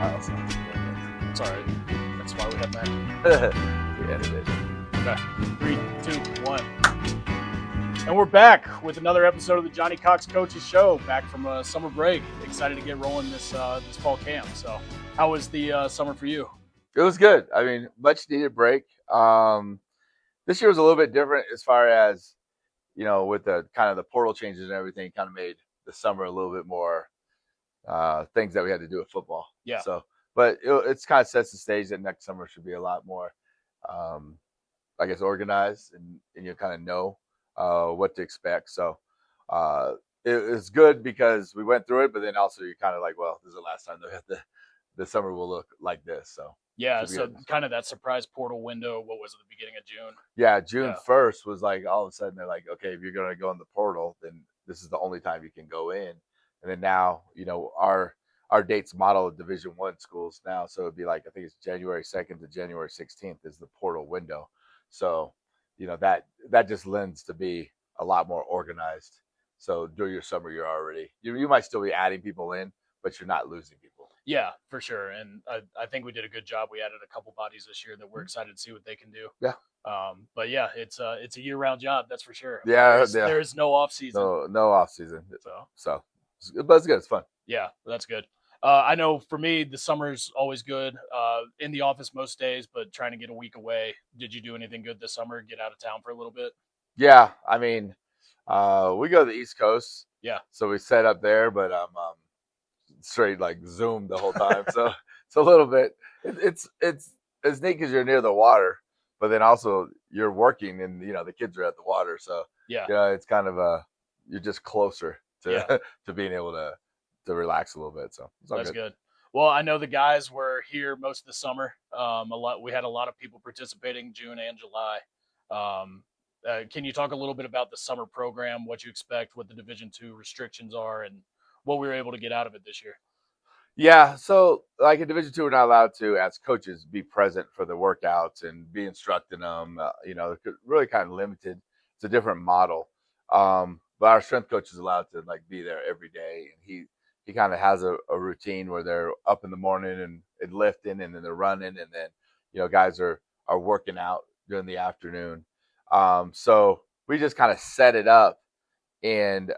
while. So It's all right. That's why we have that. we ended it. Okay. 3, 2, 1. And we're back with another episode of the Johnny Cox Coaches Show. Back from a summer break. Excited to get rolling this fall camp. So, how was the summer for you? It was good. I mean, much needed break. This year was a little bit different as far as, with the kind of the portal changes and everything, kind of made the summer a little bit more things that we had to do with football. Yeah. So, but it's kind of sets the stage that next summer should be a lot more, I guess, organized and you kind of know what to expect. So it's good because we went through it, but then also you're kind of like, well, this is the last time that the summer will look like this. So yeah, so kind of that surprise portal window. What was it, the beginning of June? Yeah, June 1st was like all of a sudden they're like, okay, if you're going to go in the portal, then this is the only time you can go in. And then now, our dates model of Division I schools now, so it'd be like I think it's January 2nd to January 16th is the portal window. So, that just lends to be a lot more organized. So during your summer, you're already you might still be adding people in, but you're not losing people. Yeah, for sure. And I think we did a good job. We added a couple bodies this year that we're excited to see what they can do. Yeah. But yeah, it's a year-round job, that's for sure. Yeah, there's no off season. No off season. So, but it's good. It's fun. Yeah, that's good. I know for me, the summer's always good. In the office most days, but trying to get a week away. Did you do anything good this summer? Get out of town for a little bit? Yeah, I mean, we go to the East Coast. Yeah. So we set up there, but straight like Zoom the whole time. So it's a little bit. It's neat because you're near the water, but then also you're working, and the kids are at the water. So yeah, it's kind of you're just closer to to being able to relax a little bit. So that's good. Well, I know the guys were here most of the summer. We had a lot of people participating June and July. Can you talk a little bit about the summer program, what you expect, what the Division II restrictions are, and what we were able to get out of it this year? Yeah, so like in Division II, we're not allowed to, as coaches, be present for the workouts and be instructing them. Really kind of limited. It's a different model. But our strength coach is allowed to like be there every day, and he kind of has a routine where they're up in the morning and lifting, and then they're running, and then guys are working out during the afternoon. So we just kind of set it up, and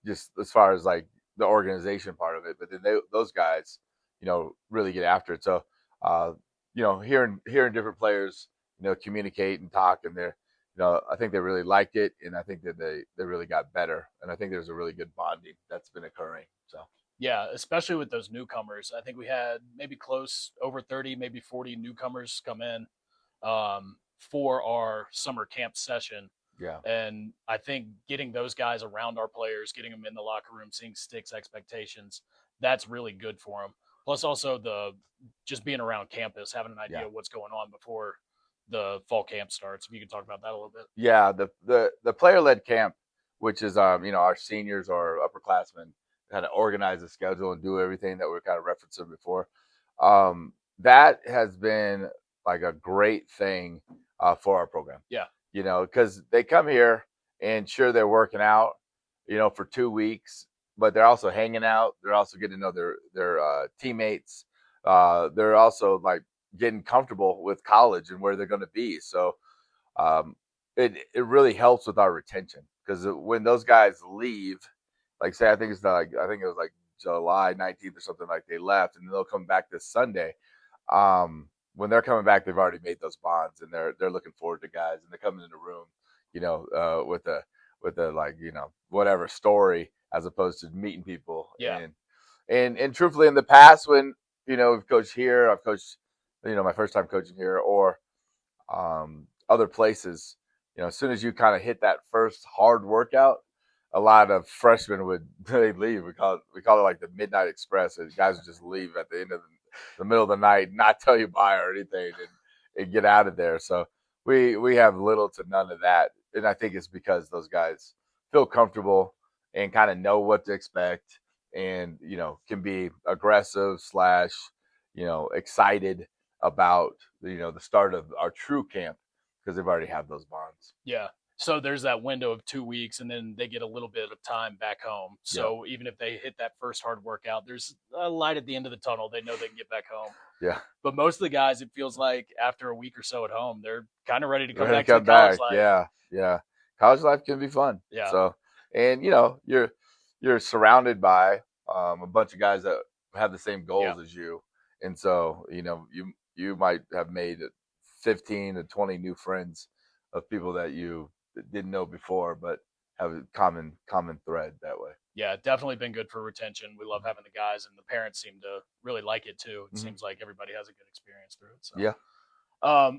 just as far as like the organization part of it, but then those guys, really get after it. So, hearing different players, communicate and talk, and they're, I think they really liked it, and I think that they really got better, and I think there's a really good bonding that's been occurring. So. Yeah, especially with those newcomers. I think we had maybe close over 30, maybe 40 newcomers come in for our summer camp session. Yeah. And I think getting those guys around our players, getting them in the locker room, seeing Stick's expectations, that's really good for them. Plus also just being around campus, having an idea of what's going on before the fall camp starts. If you could talk about that a little bit. Yeah, the player-led camp, which is our seniors or upperclassmen kind of organize the schedule and do everything that we're kind of referencing before. That has been like a great thing for our program. Yeah. Because they come here and sure they're working out, for 2 weeks, but they're also hanging out. They're also getting to know their teammates. They're also like getting comfortable with college and where they're going to be. So it really helps with our retention, because when those guys leave, like say I think it was like July 19th or something, like they left, and they'll come back this Sunday. When they're coming back, they've already made those bonds, and they're looking forward to guys, and they're coming in the room, with a like whatever story, as opposed to meeting people. Yeah. And truthfully, in the past, when we've coached here, I've coached my first time coaching here, or other places, as soon as you kind of hit that first hard workout, a lot of freshmen they'd leave. We call it like the Midnight Express. And guys would just leave at the end of the middle of the night, not tell you bye or anything, and get out of there. So we have little to none of that, and I think it's because those guys feel comfortable and kind of know what to expect, and can be aggressive / excited about the start of our true camp, because they've already had those bonds. Yeah. So there's that window of 2 weeks, and then they get a little bit of time back home. Yep. So even if they hit that first hard workout, there's a light at the end of the tunnel. They know they can get back home. Yeah. But most of the guys, it feels like after a week or so at home, they're kind of ready to come Ready to back to the come college back. life. Yeah. Yeah. College life can be fun. Yeah. So, and you're surrounded by a bunch of guys that have the same goals as you, and so you might have made 15 to 20 new friends of people that you didn't know before, but have a common thread that way. Yeah, definitely been good for retention. We love having the guys, and the parents seem to really like it too. It seems like everybody has a good experience through it. So. Yeah.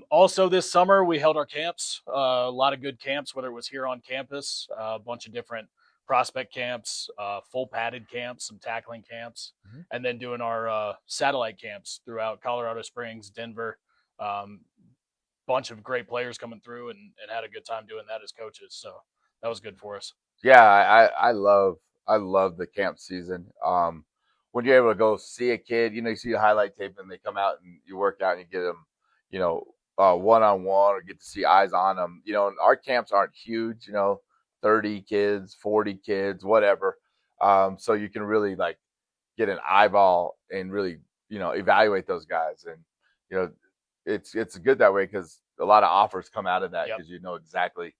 Also, this summer we held our camps. A lot of good camps, whether it was here on campus, a bunch of different prospect camps, full padded camps, some tackling camps, and then doing our satellite camps throughout Colorado Springs, Denver. Bunch of great players coming through and had a good time doing that as coaches. So that was good for us. Yeah, I love the camp season. When you're able to go see a kid, you see a highlight tape and they come out and you work out and you get them, one-on-one or get to see eyes on them. And our camps aren't huge, 30 kids, 40 kids, whatever. So you can really like get an eyeball and really, evaluate those guys. And, it's good that way because a lot of offers come out of that because you know exactly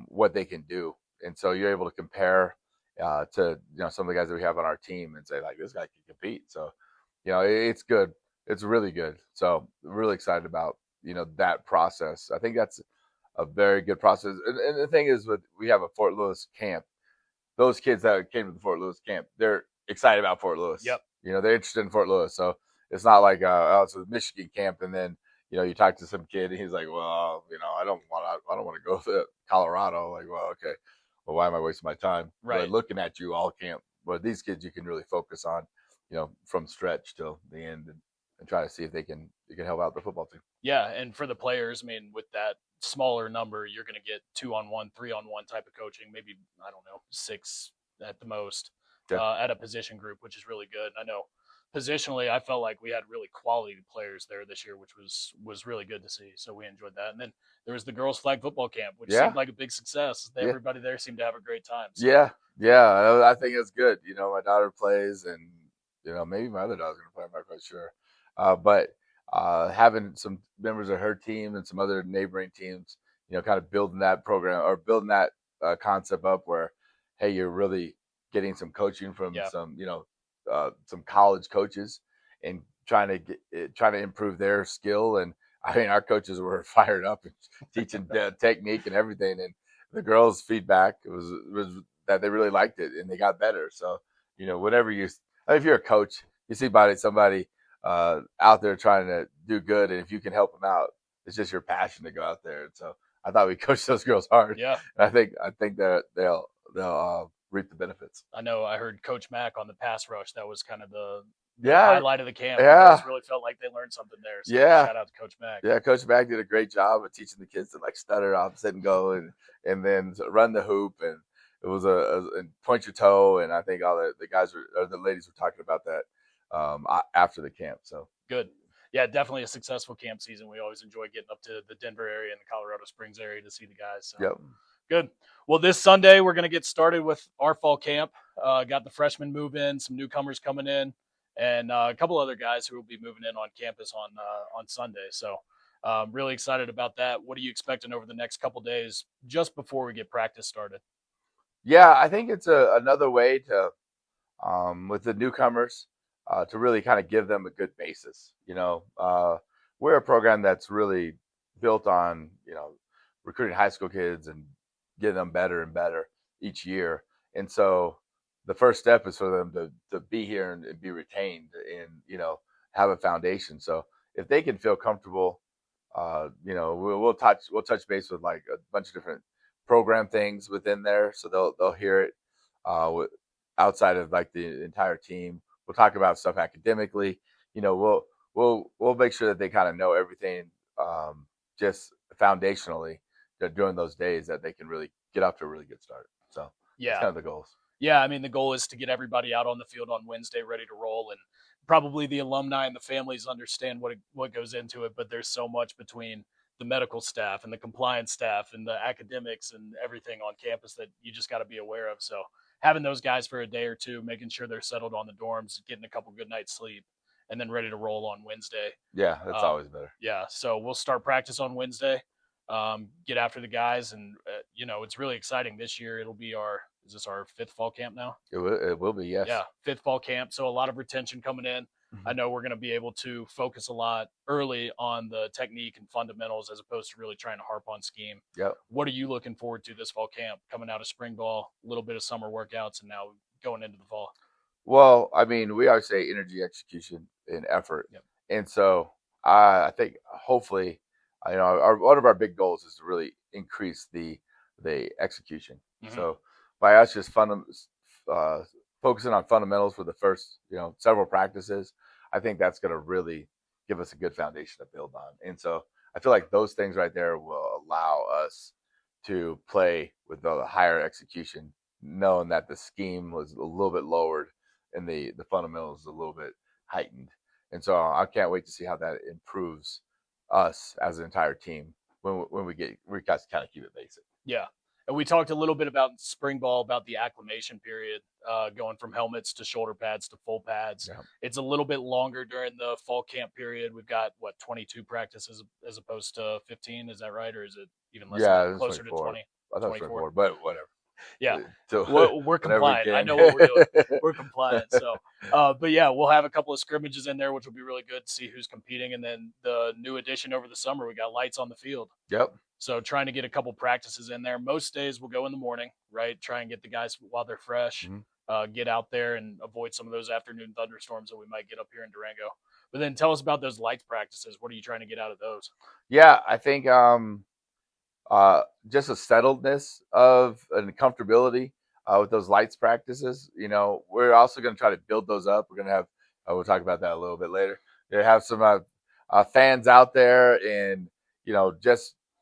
what they can do. And so you're able to compare to some of the guys that we have on our team and say like this guy can compete. So it's good. It's really good. So really excited about that process. I think that's a very good process. And the thing is, we have a Fort Lewis camp. Those kids that came to the Fort Lewis camp, they're excited about Fort Lewis. Yep. They're interested in Fort Lewis. So it's not like it's a Michigan camp and then you talk to some kid and he's like, well, I don't want to go to Colorado. Like, well, okay, well, why am I wasting my time? Right. But looking at you all camp, but these kids you can really focus on, from stretch till the end and try to see if you can help out the football team. Yeah, and for the players, I mean, with that smaller number, you're going to get 2-on-1, 3-on-1 type of coaching, maybe, I don't know, 6 at the most at a position group, which is really good. And I know positionally, I felt like we had really quality players there this year, which was really good to see. So we enjoyed that. And then there was the girls' flag football camp, which seemed like a big success. Everybody there seemed to have a great time. So. Yeah, I think it's good. My daughter plays, and maybe my other daughter's gonna play. I'm not quite sure, but having some members of her team and some other neighboring teams, kind of building that program or building that concept up where, hey, you're really getting some coaching from some college coaches and trying to improve their skill. And I mean, our coaches were fired up and teaching technique and everything. And the girls' feedback was that they really liked it and they got better. So, whatever if you're a coach, you see somebody out there trying to do good, and if you can help them out, it's just your passion to go out there. And so I thought we coached those girls hard. Yeah, and I think that they'll reap the benefits. I know. I heard Coach Mack on the pass rush. That was kind of the highlight of the camp. Yeah, really felt like they learned something there. So shout out to Coach Mack. Yeah, Coach Mack did a great job of teaching the kids to like stutter opposite and go and then run the hoop, and it was and point your toe. And I think all the guys or the ladies were talking about that after the camp. So good. Yeah, definitely a successful camp season. We always enjoy getting up to the Denver area and the Colorado Springs area to see the guys. So. Yep. Good. Well, this Sunday we're going to get started with our fall camp. Got the freshmen move in, some newcomers coming in, and a couple other guys who will be moving in on campus on Sunday. So really excited about that. What are you expecting over the next couple days just before we get practice started? Yeah, I think it's another way to with the newcomers to really kind of give them a good basis. We're a program that's really built on recruiting high school kids and getting them better and better each year. And so the first step is for them to be here and be retained and, have a foundation. So if they can feel comfortable, we'll touch base with like a bunch of different program things within there. So they'll hear it outside of like the entire team. We'll talk about stuff academically. We'll make sure that they kind of know everything just foundationally during those days that they can really get off to a really good start. So that's kind of the goals. Yeah, I mean, the goal is to get everybody out on the field on Wednesday ready to roll, and probably the alumni and the families understand what goes into it, but there's so much between the medical staff and the compliance staff and the academics and everything on campus that you just got to be aware of. So having those guys for a day or two, making sure they're settled on the dorms, getting a couple good nights sleep, and then ready to roll on Wednesday. Yeah, that's Um, always better. yeah, so we'll start practice on Wednesday. Get after the guys, and it's really exciting this year. It'll be our fifth fall camp now? It will be, yes. Yeah, fifth fall camp. So a lot of retention coming in. I Mhm. know we're going to be able to focus a lot early on the technique and fundamentals as opposed to really trying to harp on scheme. Yep. What are you looking forward to this fall camp? Coming out of spring ball, a little bit of summer workouts, and now going into the fall. Well, I mean, we always say energy, execution, and effort, Yep. and so I think hopefully, one of our big goals is to really increase the execution. Mm-hmm. So by us just uh, focusing on fundamentals for the first several practices, I think that's going to really give us a good foundation to build on. And so I feel like those things right there will allow us to play with the higher execution, knowing that the scheme was a little bit lowered and the fundamentals a little bit heightened. And so I can't wait to see how that improves us as an entire team when we guys kind of keep it basic. Yeah. And we talked a little bit about spring ball, about the acclimation period, going from helmets to shoulder pads to full pads. Yeah. It's a little bit longer during the fall camp period. We've got 22 practices as opposed to 15. Is that right, or is it even less? Yeah, closer to 20. I thought 24, but whatever. Yeah, so we're compliant. I know what we're doing. We're compliant. So, but yeah, we'll have a couple of scrimmages in there, which will be really good to see who's competing. And then the new addition over the summer, we got lights on the field. Yep. So trying to get a couple practices in there. Most days we'll go in the morning, right? Try and get the guys while they're fresh, get out there and avoid some of those afternoon thunderstorms that we might get up here in Durango. But then tell us about those lights practices. What are you trying to get out of those? Yeah, I think just a settledness of and comfortability with those lights practices. We're also going to try to build those up. We're going to have we'll talk about that a little bit later. They have some fans out there, and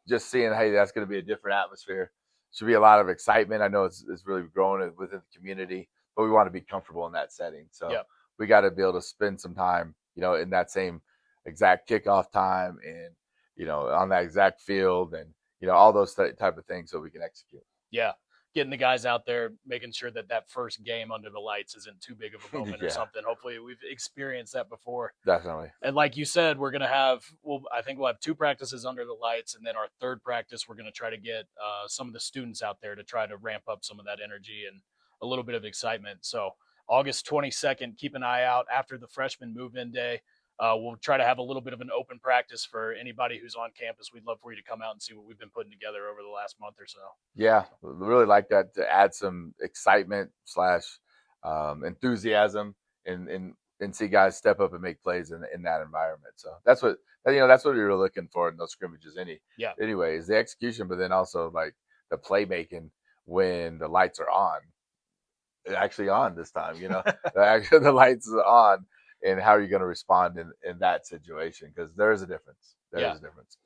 just seeing, hey, that's going to be a different atmosphere. Should be a lot of excitement. I know it's really growing within the community, but we want to be comfortable in that setting. So we got to be able to spend some time, in that same exact kickoff time and, on that exact field and, all those type of things so we can execute. Yeah. Getting the guys out there, making sure that first game under the lights isn't too big of a moment or something. Hopefully we've experienced that before. Definitely. And like you said, we're going to I think we'll have 2 practices under the lights. And then our third practice, we're going to try to get some of the students out there to try to ramp up some of that energy and a little bit of excitement. So August 22nd, keep an eye out after the freshman move-in day. We'll try to have a little bit of an open practice for anybody who's on campus. We'd love for you to come out and see what we've been putting together over the last month or so. Yeah, really like that to add some excitement / enthusiasm and see guys step up and make plays in that environment. So that's what that's what we were looking for in those scrimmages. Anyway, is the execution, but then also like the playmaking when the lights are on. It's actually on this time, actually the lights are on. And how are you going to respond in that situation? Because there is a difference. There is a difference.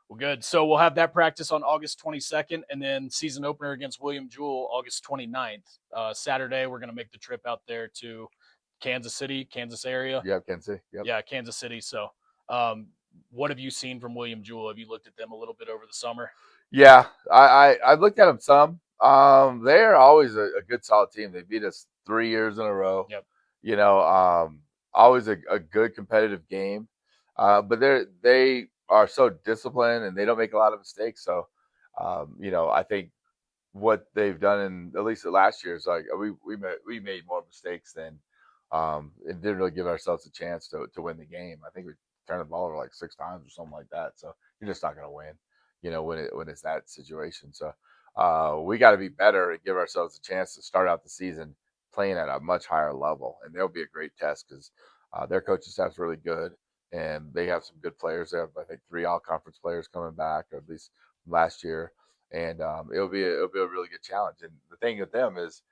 Well, good. So we'll have that practice on August 22nd, and then season opener against William Jewell August 29th. Saturday, we're going to make the trip out there to Kansas City, Kansas area. Yeah, Kansas City. Yep. Yeah, Kansas City. So what have you seen from William Jewell? Have you looked at them a little bit over the summer? Yeah, I've looked at them some. They are always a good, solid team. They beat us 3 years in a row. Yep. Always a good competitive game, but they are so disciplined and they don't make a lot of mistakes. So, I think what they've done in at least the last year is like we made more mistakes than and didn't really give ourselves a chance to win the game. I think we turned the ball over like 6 times or something like that. So you're just not going to win, when it's that situation. So we got to be better and give ourselves a chance to start out the season playing at a much higher level, and they'll be a great test because their coaching staff's really good, and they have some good players. They have, I think, 3 all-conference players coming back, or at least last year, and it'll be a really good challenge. And the thing with them is,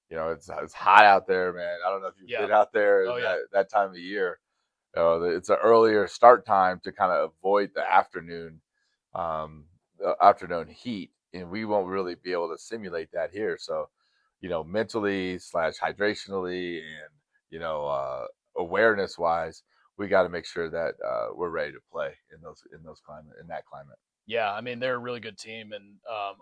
it's hot out there, man. I don't know if you've been out there that time of year. It's an earlier start time to kind of avoid the afternoon heat, and we won't really be able to simulate that here. So, mentally / hydrationally and, awareness wise, we got to make sure that we're ready to play in that climate. Yeah, I mean they're a really good team, and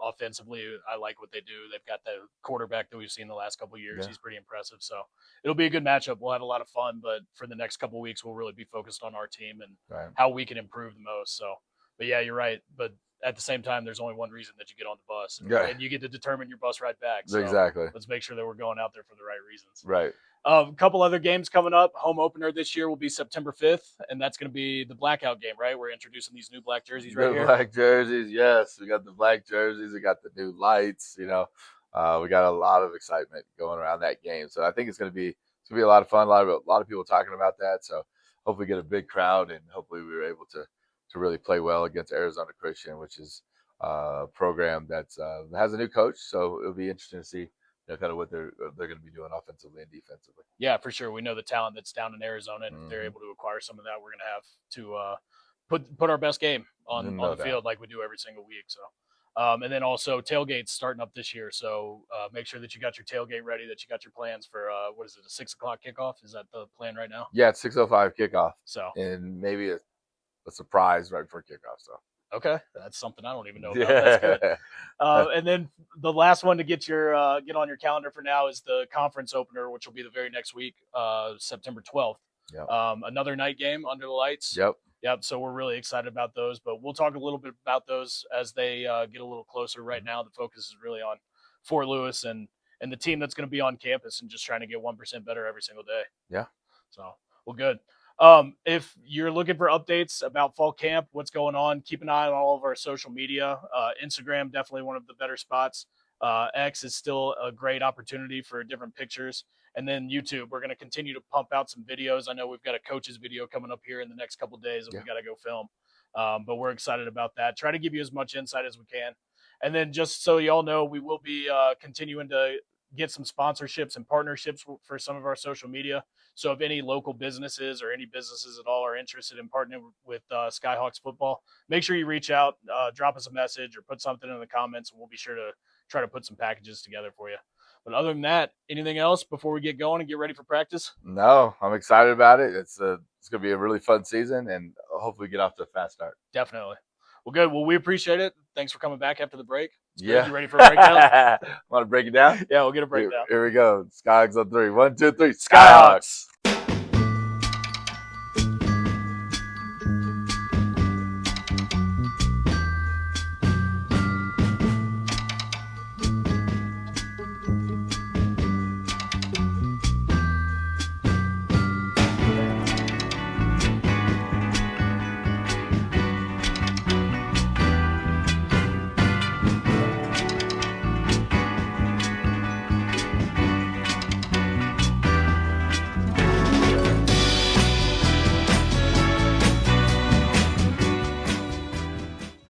offensively, I like what they do. They've got the quarterback that we've seen the last couple of years. Yeah. He's pretty impressive. So it'll be a good matchup. We'll have a lot of fun, but for the next couple of weeks, we'll really be focused on our team and Right. how we can improve the most. So, but yeah, you're right. But at the same time, there's only one reason that you get on the bus, and you get to determine your bus ride back. So Exactly. let's make sure that we're going out there for the right reasons. Right. A couple other games coming up. Home opener this year will be September 5th, and that's going to be the blackout game, right? We're introducing these new black jerseys right here. Black jerseys, yes. We got the black jerseys. We got the new lights. We got a lot of excitement going around that game. So I think it's going to be a lot of fun. A lot of people talking about that. So hopefully get a big crowd, and hopefully we were able to really play well against Arizona Christian, which is a program that has a new coach. So it'll be interesting to see kind of what they're going to be doing offensively and defensively. Yeah, for sure. We know the talent that's down in Arizona, and if they're able to acquire some of that, we're going to have to put our best game on the field like we do every single week. So, and then also tailgates starting up this year. So make sure that you got your tailgate ready, that you got your plans for what is it, a 6 o'clock kickoff? Is that the plan right now? Yeah, it's 6:05 kickoff. So and maybe a surprise right before kickoff. So. Okay, that's something I don't even know about. That's good. And then the last one to get on your calendar for now is the conference opener, which will be the very next week, September 12th. Yep. Another night game under the lights. Yep. So we're really excited about those, but we'll talk a little bit about those as they get a little closer. Right now, the focus is really on Fort Lewis and the team that's going to be on campus and just trying to get 1% better every single day. Yeah. So, well, good. If you're looking for updates about fall camp, what's going on, keep an eye on all of our social media. Instagram, definitely one of the better spots. X is still a great opportunity for different pictures. And then YouTube, we're going to continue to pump out some videos. I know we've got a coach's video coming up here in the next couple of days that we got to go film. But we're excited about that. Try to give you as much insight as we can. And then just so y'all know, we will be continuing to get some sponsorships and partnerships for some of our social media. So if any local businesses or any businesses at all are interested in partnering with Skyhawks football, make sure you reach out, drop us a message or put something in the comments, and we'll be sure to try to put some packages together for you. But other than that, anything else before we get going and get ready for practice? No, I'm excited about it. It's going to be a really fun season, and hopefully get off to a fast start. Definitely. Well, good. Well, we appreciate it. Thanks for coming back after the break. Yeah. You ready for a breakdown? Want to break it down? Yeah, we'll get a breakdown. Here we go. Skyhawks on 3. 1, 2, 3. Skyhawks.